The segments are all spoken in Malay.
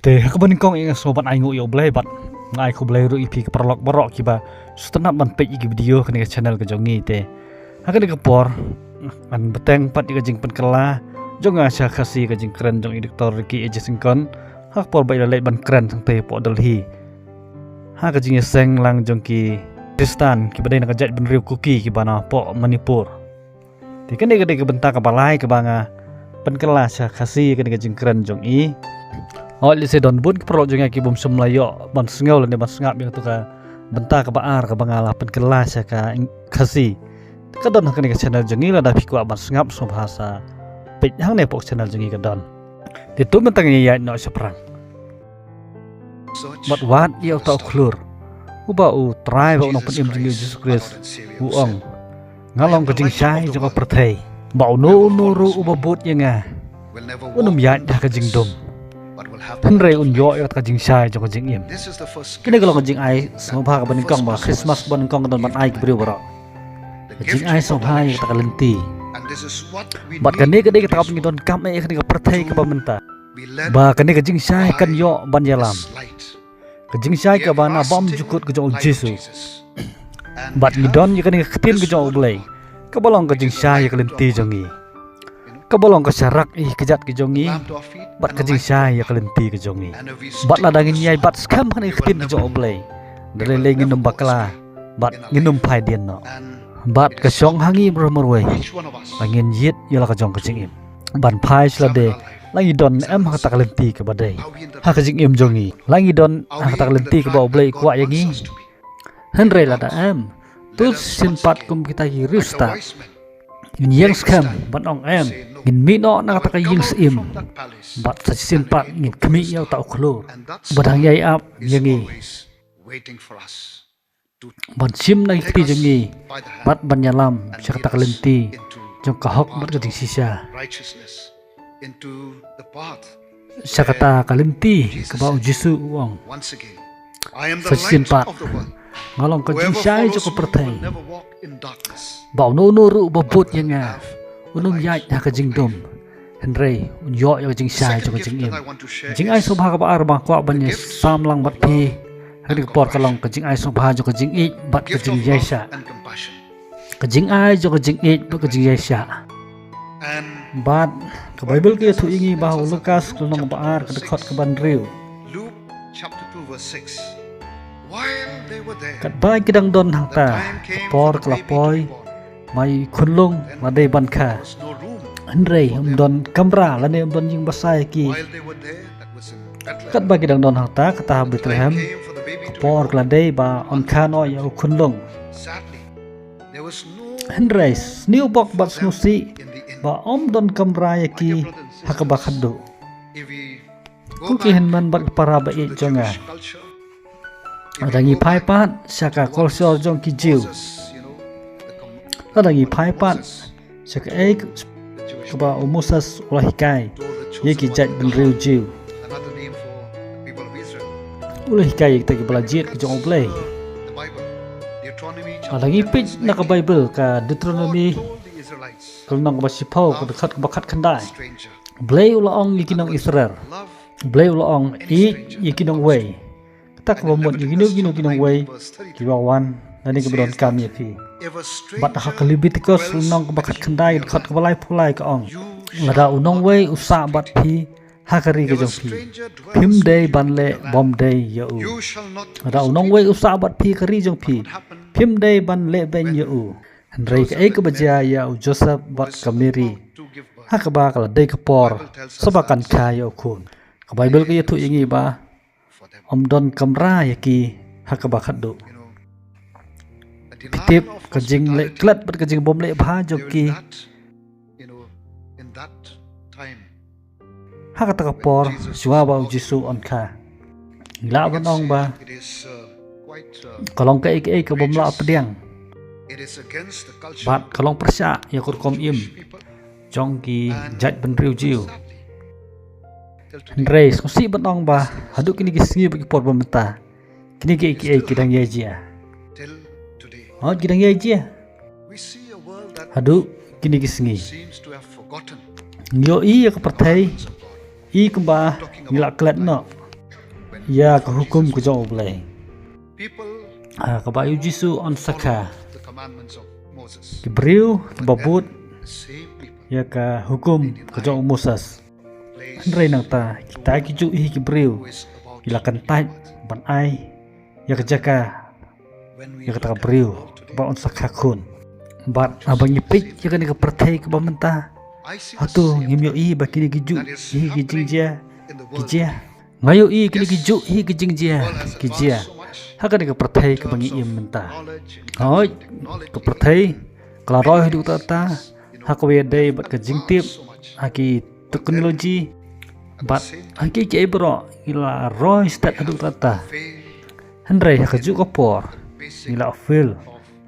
Te kaban kong ing sobat aingu yo blay bat ngai ko blay ru ipi ke perlok borok kiba sutenap ban pe igi video ke channel ke jongi te hakan ke por an beteng pat ke jing pen kela jonga sya khasi ke jing keren jong editor ki ejesingkon hak por bai le ban keren sang te po delhi ha ke jing seng lang jong ki Pakistan ki badai nak jat ben riu kuki ki bana po Manipur ti kan de ke bentak ke balai ke banga pen kela sya khasi ke jing keren jong i Oli se don bun pro jonga ki bum semlayo ban sengau le ban sengap yang tu ka benta ka baar ka bangala pen kelas ka khasi ka don ka ni channel jongi la da pikwa ban sengap so bahasa pe hang ne pok channel jongi ka don ti tu mentang ya no seprang bat wat ya ta klur uba u try ba no pen im jongi Jesus Christ u ong ngalong ka jing sai jo ka perthai ba no no ru uba bot yanga unum ya da ka jing dom Henry unyo yo ka jing sai jo ka jing im kini kalau ka jing ai so pha ka ban kong ba Christmas ban kong don ban ai kibri bro jing ai so pha yo ta ka lenti bat kan ni ka de ka ping don kam e ka perthai ka pamenta ba kan ni ka jing sai kan yo ban yalam ka jing sai ka bana bom jukut ka jo Jesu bat ni don yo kan ni ka tin ka jo blai ka balong ka jing sai ka lenti jongi ka balong ka syarak kejat ke jongi bat ka jing sai ya kalenti ke jongi bat la dangin yai bat skam kan ikhtin jo oblay dale le nginum bakla bat nginum phai dien no bat ka song hangi bromorwe angin yit yala ka jong ka jing im ban phai sla de langi don em ha ta kalenti ke badai ha ka jing im jongi langi don ha ta kalenti ke ba oblay kwa yangi henre la da em tu simpat kum kita hirusta yang skam ban ong em ngin mi no na ta ka ying sim bat sa simpat ngin kmi yaw ta khlo badang yai ap yangi ban sim na ikti jangi bat ban yalam sa ta kalenti jong ka hok bat ka sisa sa kata kalenti ka ba Jesu wong sa simpat ngalong ka jing sai jo ko perthai bảo nô nô ru bập bột như ngà unum yai ha ka jing dom henry unyo yo jing sai cho ka jing im jing ai so bha ka ba ar ba kwa ban ye sam lang bat phi ha dik por ka long ka jing ai so bha jo ka jing i bat ka jing yai sha ka jing ai jo ka jing i ba ka jing yai sha bat ka bible ke thu ingi ba Lukas ka long ba ar ka khot ka ban riu kat bai kidang don hang ta por klapoi mai khunlung ma dei ban kha henry don kamra la ne don jing basai ki kat bai kidang don hang ta kata Bethlehem por kla dei ba on kha no ya khunlung henry new bok bat snusi ba om don kamra ya ki hakaba khaddu ku ki hen man bat para ba e jonga Adangi phai pat saka culture jong ki jiu adangi phai pat saka e ka ba Moses ulahikai ye ki jat ben riu jiu ulahikai ta ki bala jet ki jong blai adangi pit na ka Bible ka Deuteronomy kulnong ba sipau ka khat ba khat khandai blai ula ong ki nong Israel blai ula ong i ki nong way tak bomot gino way kiwawan nani kebedon kami fi bat ha kalibitikus unong bakat khandai khat kabalai phulai ka ong lada unong way usa bat fi hakari ke jong fi phim day banle bom day ya u lada unong way usa bat fi kari jong fi phim day banle ben ya u henry ka ek baja ya u Joseph bat kamiri hakaba kala day kapor sabakan kaya kun ka Bible ka yetu ingi ba om don kamra yaki hakaba khaddu pitip ka jing le klat bat ka jing bom le bha joki hakata ka por suwa ba Jesu on kha la ban ong ba kalong ka ek ka bom la apdiang bat kalong persya ya kur kom im jong ki jat ben riu jiu Race kusi batong ba haduk kini kisngi bagi por pemeta kini ke kidang yajia kidang yajia haduk kini kisngi yo i ka perthai i kumba ngila klet no ya ke hukum ke jong oblay ke bayu jisu on saka Gibril ke babut ya ke hukum ke jong Moses Henry nang ta kita kiju hi Gibril ilakan tait ban ai ya ke jaka ya ke Gibril ba on saka kun bat abang nyipik ya ke pertai ke bamenta hatu ngimyo i bakini giju hi gijing dia ngayo i kini giju hi gijing dia hakan ke pertai ke bangi im menta hoi ke pertai kala roy hidup ta hakwe dai bat ke jingtip haki teknologi bat haki ke bro ila roy stat hidup ta Henry hakaju kopor ila fil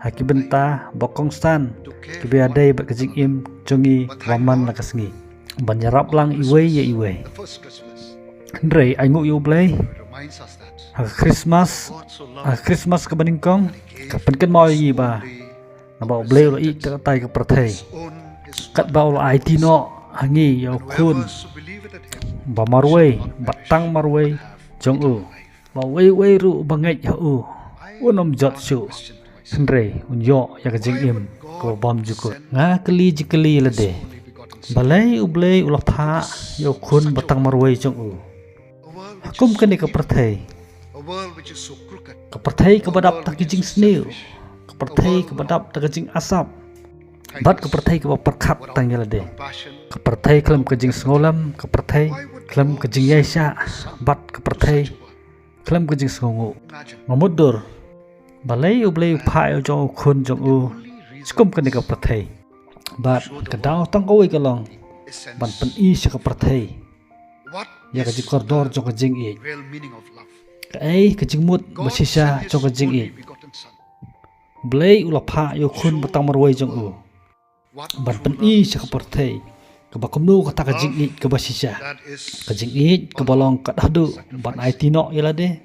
haki benta bokong stan kebiadai bat kejing im jongi waman lakasngi banyarap lang iwe ya iwe Henry aingu yu blay Christmas ke baningkong kapan kan mau yi ba na ba blay lo i tai ke pertai kat ba lo IT no hangi ya kun ba marway batang marway jong u ba wei ru bangai ha u unom jot su Henry unyo ya kejing im ko bom jukut nga keli lade balai ublay ulah pha yo kun batang marway jong u hukum kene ke pertai ke badap tak kejing snil ke pertai ke badap tak kejing asap bat ke pertai ke perkat tang lade ke pertai kelam kejing sengolam ke pertai kelam kejing yaisha bat ke pertai kelam kejing sengongu ngomudur balai ublay pha yo jong kun jong u skum kene ke pertai bat kedau tang koi kalong ban pen i se ke pertai ya kejing koridor jong kejing i kejing mut basisa jong kejing i blay ulah pha yo kun batang marway jong u ban pen i se ke pertai ke bakomnu kata kejing i ke basisa kejing i ke bolong kat hadu ban IT no yalade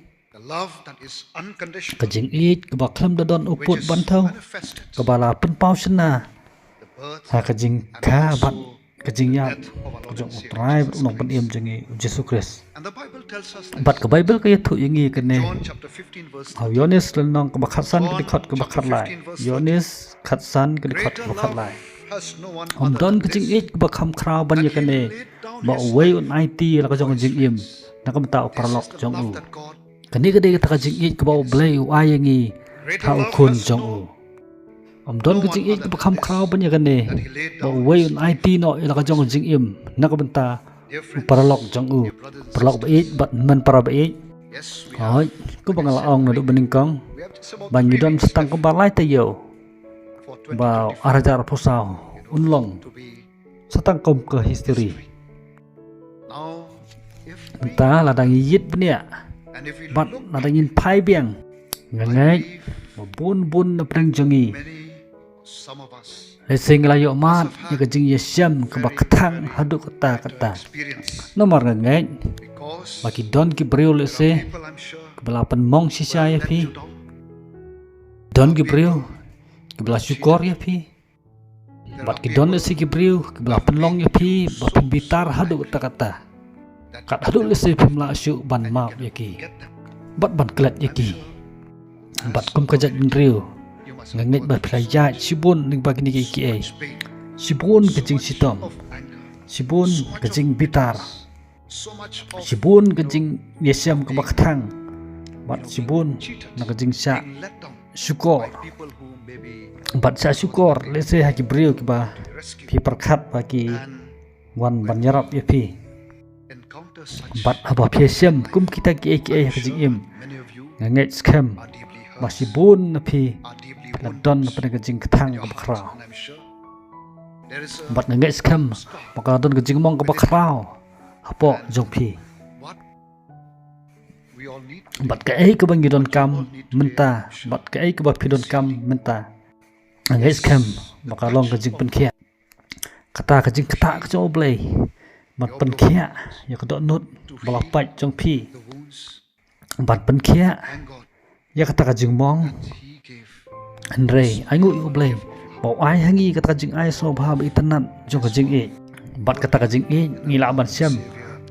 kejing i ke baklam dadon uput bantau ke bala penpau sena ha kejing ka bat kejing ya kejong utrai unong pen im jengi Jesus Christ bat ke Bible ke yatu yengi kene haw Yones lenong ke bakhasan ke dikot ke bakhar lai Yones khatsan ke dikot ke bakhar lai don kejing i ke bakham kraw ban ye kene ba wei un IT la kejong jing im na kam ta parlok jong u kani kade ta kejing i ke ba blay u ayengi ha ukun jong u don kejing i ke bakham kraw ban ye kene ba wei un IT no ila kejong jing im na kam ta paralok jong u paralok ba i bat man para ba i hoi ku bangalaong na do beningkong ban yidon setang ke balai ta yo ba arajar posau unlong setang kom ke history entah ladang yit benia bat ladang yin pai biang ngangai bun na preng jongi lesing layo mat ya kejing yesiam ke bakatang hadu kata nomor ngangai bagi don ki brio lese ke belapan mong sisa ya pi don ki brio ke belah syukur ya pi bat ki don lese ki brio ke belapan long ya pi bapan bitar hadu kata kat hadu lese pemla syuk ban maaf ya ki bat ban kelat ya ki bat kum kajat brio ngengit bat pelajat sibun ning bagi ni ki sibun kejing sitom sibun kejing bitar sibun kejing yesiam ke bakatang bat sibun na kejing sya syukur bat sya syukur lese haki brio ki ba pi perkat bagi wan banyarap ya pi bat aba pi siam kum kita ki kejing im ngengit scam masih bun na pi ladon pada kejing ketang ke bakrau bat ngengit scam maka ladon kejing mong ke bakrau apa jong pi bat ke ke bangidon kam menta bat ke ke bat pidon kam menta ngengit scam maka long kejing penkia kata kejing kata ke jong oblay bat penkia ya kedok nut balapat jong pi bat penkia ya kata kejing mong Andre aingu oblay bau ai hangi kata kejing ai so bha bi tenan jong kejing bat kata kejing ngila ban siam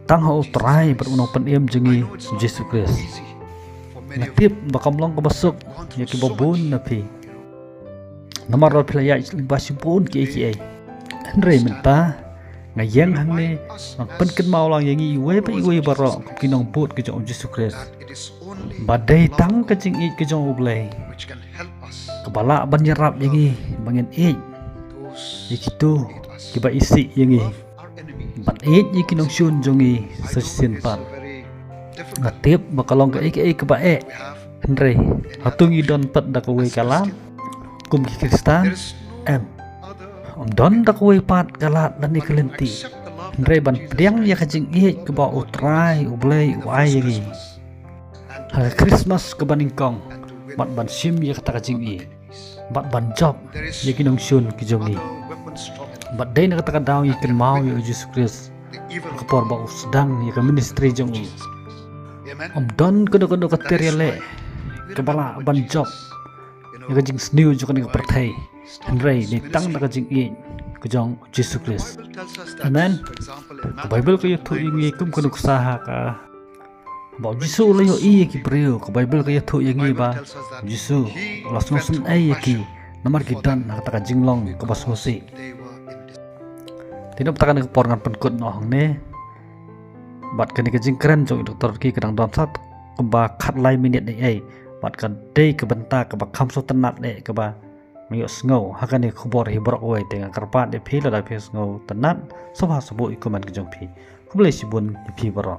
tang ho try berunong penem jengi Yesus Kristus ngatip bakamlong kabasok ya ki babun na pi namar ro playa basipun ki Henry menta ngayang hangne magpenken maulang yang iwe pa iwe baro kinong put ke jong Yesus Kristus badai tang kecing ke jong ublay kepala banyerap yang bangin ikitu kiba isi yang ban ikinong syun jongi sasin pan ngatip bakalong ke ba Henry hatung idon pat dakwe kalam kum Kristan don dakwe pat kalat dan ikelenti Henry ban priang ya kajing ke ba utrai ublay wai yangi hari Christmas ke baningkong bat ban sim ya kata kajing bat ban job ya kinong syun ki jongi bat day na kata kadaw ikan mau ya Yesus Kristus kapor ba sedang ya ke ministry jongi don kudo kateriale kebala ban job ya kajing sniu jo kan pertai Henry ni tang na kajing ke jong Yesus Kristus amen Bible ko yutu ingi kum kuno usaha ka ba Yesus layo ki brio ke Bible ko yutu ingi ba Yesus langsung sun ki nomor kidan na kata kajing long ke basmusi tidak takan ke porangan penkut nohong ne bat kani kajing keren jong doktor ki kadang dom sat keba kat lai minit ni bat kan day ke bentak ke bakam so tenat ne ke ba miyok ngau hakan ni khobor hibrok we tengah karpat de phi la da phi ngau tenat sabha sabo ikuman ke jong phi kublai sibun phi baro